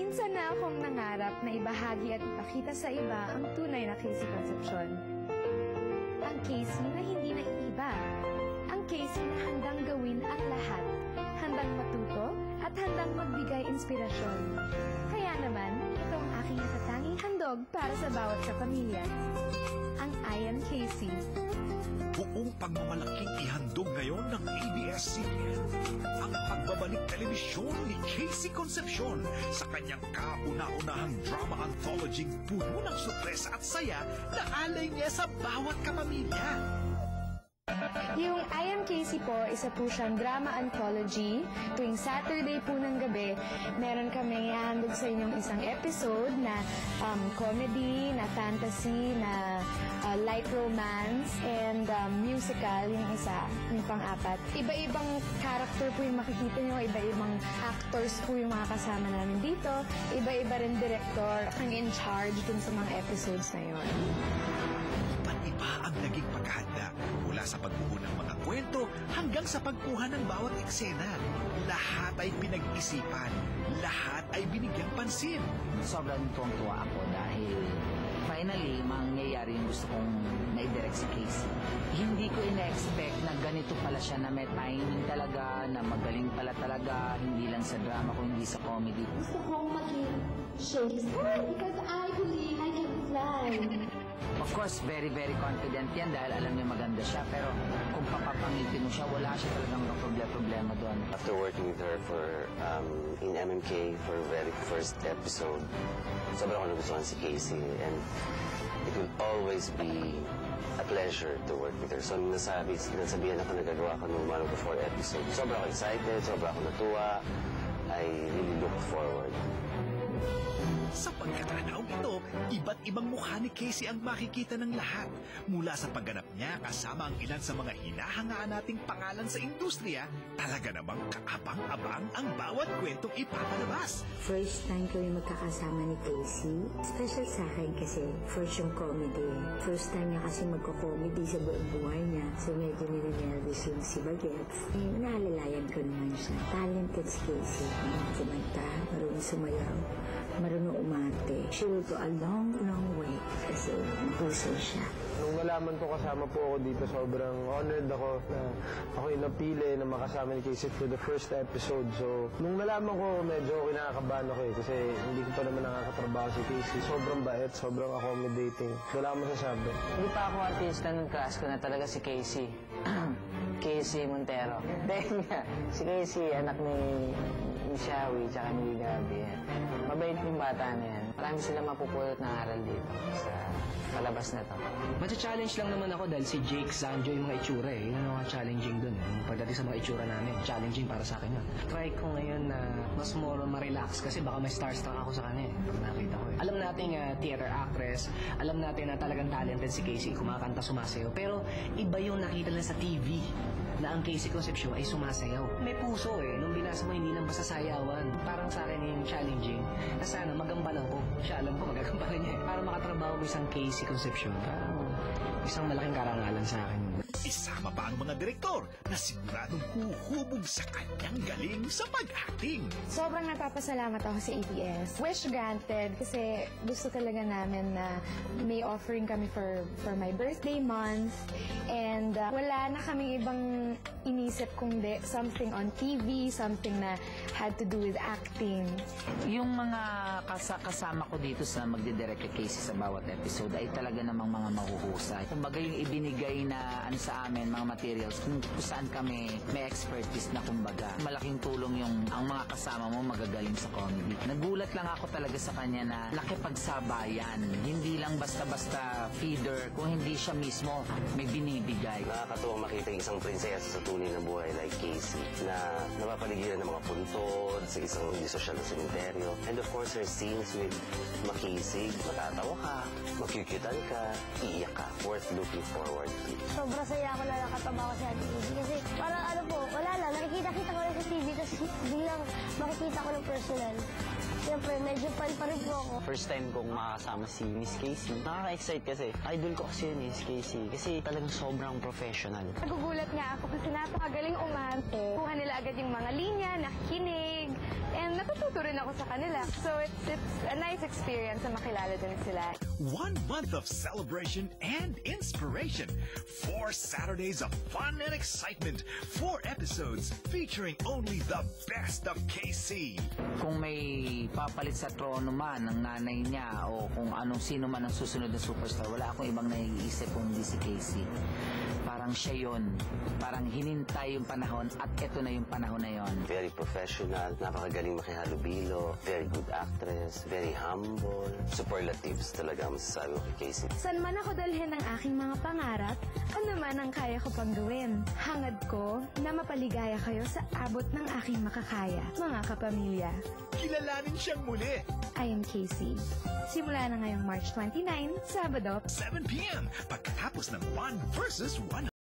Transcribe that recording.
Minsan na akong nangarap na ibahagi at ipakita sa iba ang tunay na Casey Concepcion. Ang Casey na hindi naiiba. Ang Casey na handang gawin ang lahat. Handang matuto at handang magbigay inspirasyon. Kaya naman, ito ang aking natatanging handog para sa bawat kapamilya. Ang I Am Casey. Buong pagmamalaking ihandog ngayon ng ABS-CBN ang pagbabalik telebisyon ni Casey Concepcion sa kanyang kauna-unahang drama anthology puno ng sorpresa at saya na alay niya sa bawat kapamilya. Yung I Am Casey po, isa po siyang drama anthology. Tuwing Saturday po ng gabi, meron kami ihandog sa inyong isang episode na comedy, na fantasy, na light romance, and musical, yung isa, yung pang-apat. Iba-ibang character po yung makikita nyo, iba-ibang actors po yung mga kasama namin dito, iba-iba rin director ang in charge dun sa mga episodes na yun. Iba ang naging paghahanda mula sa pagbuo ng mga kwento hanggang sa pagkuha ng bawat eksena. Lahat ay pinag-isipan, lahat ay binigyang pansin. Sobrang tuwang-tuwa ako dahil finally, mangyayari yung gusto kong na-direct si Casey. Hindi ko ina-expect na ganito pala siya, na may timing talaga, na magaling pala talaga, hindi lang sa drama kundi sa comedy. Gusto kong maging Shakespeare because I believe I can fly. Of course, very, very confident yan dahil alam niya maganda siya. Pero kung papapangitin mo siya, wala siya talagang problema doon. After working with her for in MMK for very first episode, sobrang ako nagustuhan si Casey, and it will always be a pleasure to work with her. So, nasabihan ako nagagawa ko nung one of the 4 episodes. Sobrang ako excited, sobrang ako natuwa. I really look forward. Sa pagkatanaw ito, iba't ibang mukha ni Casey ang makikita ng lahat. Mula sa pagganap niya kasama ang ilan sa mga hinahangaan nating pangalan sa industriya, talaga namang kaabang-abang ang bawat kwentong ipapalabas. First time kami magkakasama ni Casey. Special sa akin kasi first yung comedy. First time niya kasi magko-comedy sa buong buhay niya. So medyo nininervous yung si Bagets. Naalalayan ko naman siya. Talented si Casey. Marunong kumanta, marunong sumayaw, marunong umarte. She will go a long, long way kasi maguso siya. Nung nalaman ko kasama po ako dito, sobrang honored ako na ako yung napili na makasama ni Casey for the first episode. So, nung nalaman ko, medyo kinakabahan ako kasi hindi ko pa naman nakakatrabaho si Casey. Sobrang bait, sobrang accommodating. Wala akong masasabi. Hindi pa ako artista nung class ko na talaga si Casey. Casey Montero. Dahil nga, si Casey, anak ni Shawi, tsaka ni Gabi. Mabait yung bata na yan. Marami sila mapupulot na aral dito sa palabas na to. Matcha-challenge lang naman ako dahil si Jake, Sanjo yung mga itsura eh. Yun ang mga challenging dun eh. Pagdating sa mga itsura namin, challenging para sa akin yun. Try ko ngayon na mas more ma-relax kasi baka may starstruck ako sa kanya eh. Pag nakita ko eh. Alam natin theater actress, alam natin na talagang talented si Casey, kumakanta, sumasayaw. Pero iba yung nakita na sa TV na ang Casey Concepcion ay sumasayaw. May puso eh. Nung binasa mo, hindi lang basta sayawan. Parang sa akin yung challenging na sana magampalan ko. Siya alam ko magagampalan niya eh. Para makatrabaho mo isang Casey Concepcion. Parang isang malaking karangalan sa akin. Isama pa ang mga direktor na siguradong huhubog sa kanyang galing sa pag-acting. Sobrang napapasalamat ako sa ABS. Wish granted kasi gusto talaga namin na may offering kami for my birthday month. And wala na kaming ibang inisip kundi something on TV, something na had to do with acting. Yung mga kasama ko dito sa magdidirect kay Casey sa bawat episode ay talaga namang mga mahuhusay. Kumbaga yung ibinigay na ano sa amin, mga materials, kung saan kami may expertise na kumbaga. Malaking tulong yung ang mga kasama mo magagaling sa comedy. Nagulat lang ako talaga sa kanya na nakipagsabayan. Hindi lang basta-basta feeder, kung hindi siya mismo may binibigay. Nakakatuwang makita yung isang prinsesa sa tunay na buhay like Casey na napapaligiran ng mga puntod sa isang hindi sosyal na sementeryo. And of course, her scenes with Makisig, matatawa ka, makikitan ka, iiyak ka. Worth looking forward to. Sobrang saya ako na nakatabaho sa TV kasi parang ano po, wala lang, nakikita ko lang sa TV tapos biglang makikita ko ng personal. Siyempre, medyo fan pa rin po ako. First time kong makasama si Miss Casey. Nakaka-excite kasi. Idol ko kasi yun, Miss Casey. Kasi talagang sobrang professional. Nagugulat nga ako kasi napakagaling umarte. Kuha nila agad yung mga linya, nakikinig. And natututo natututo rin ako sa kanila. So it's a nice experience na makilala din sila. 1 month of celebration and inspiration. 4 Saturdays of fun and excitement. 4 episodes featuring only the best of KC. Kung may papalit sa trono man ng nanay niya o kung anong sino man ang susunod na superstar, wala akong ibang naiisip kung hindi si Casey. Parang siya yun. Parang hinintay yung panahon at eto na yung panahon na yun. Very professional, napakagaling makihalubilo, very good actress, very humble. Superlatives talaga ang masasabi ko kay Casey. San man ako dalhin ng aking mga pangarap, ano man ang kaya ko pang gawin. Hangad ko na mapaligaya kayo sa abot ng aking makakaya, mga kapamilya. Kilalanin siyang muli. I am Casey. Simula na ngayong March 29, Sabado, 7 p.m. pagkatapos ng 1 versus 100.